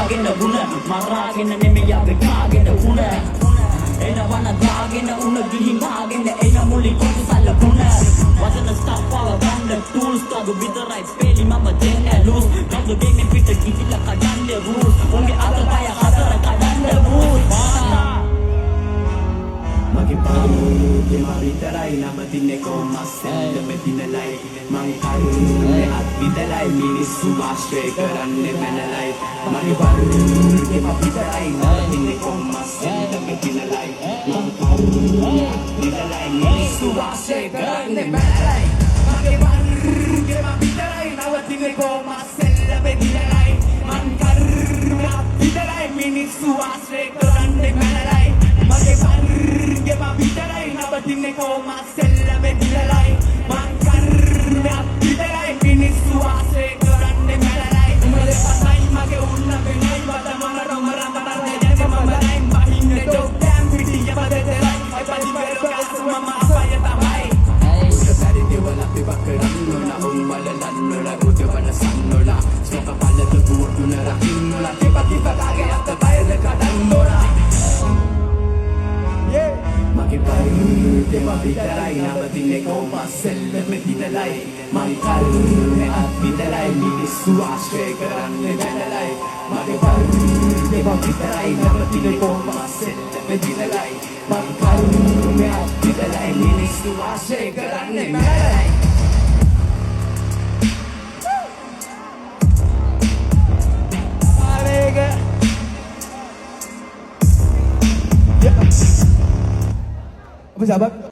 දාගෙන ගුණ මරාගෙන නෙමෙයි අපි කාගෙන උණ එනවන දාගෙන උණ ගිහින් ආගෙන එන මුලි කොට සල්ලකුණ වචන ස්ටප්පාව ගන්න ටූල්ස් තදු විතරයි පෙලි මම දෙන්නේ ලූස් කවුද ගෙන්නේ පිට ගිහිල්ලා කඩන්නේ රූස් උන්ගේ අතපය හතර කඩන්නේ රූස් මගේ පාරුවේ මම විතරයි නම තින්නේ කොමස්සෙල්ල මෙදිනලයි මං කරුනේ අත් විතරයි මිනිස්සු ආශ්‍රය කරන්නේ මැනලයි මගේ පාරුවේ මම විතරයි නම තින්නේ කොමස්සෙල්ල මෙදිනලයි මං කරුනේ අත් විතරයි මිනිස්සු ආශ්‍රය කරන්නේ මැනලයි මගේ පාරුවේ මම විතරයි නම තින්නේ කොමස්සෙල්ල මෙදිනලයි මං කරුනේ අත් විතරයි මිනිස්සු ආශ්‍රය කරන්නේ මැනලයි මගේ පාරුවේ මම විතරයි නම තින්නේ කොමස්සෙල්ල මෙදිනලයි මං කරුනේ අත් විතරයි මිනිස්සු ආශ්‍රය කරන්නේ මැනලයි උඹේ පතයි මගේ උන්න වෙනයි වදමන රමරමරන්නේ දැක මම ලයින් බහින්නේ ඩොක් ඩෑම් පිටිය බදෙතරයි එපදි වෙරකාස මම අසය තමයි උසතරි දෙවල අපි වකරන්නොලා උම්මලලන්නොලා රුදවන සන්නොලා ස්නොක පල්ලත දුවුන රකින්නොලා දෙපති පතාගේ අත බයල කඩන්නොලා මගේ පාරුවේ මම විතරයි නම තින්නේ කොමස්සෙල්ල මෙදිනලයි මං කරුනේ අත් විතරයි මිනිස්සු ආශ්‍රය කරන්නේ මැනලයි මගේ පාරුවේ මම විතරයි නම තින්නේ කොමස්සෙල්ල මෙදිනලයි මං කරුනේ අත් විතරයි මිනිස්සු ආශ්‍රය කරන්නේ මැනලයි Apa sahabat?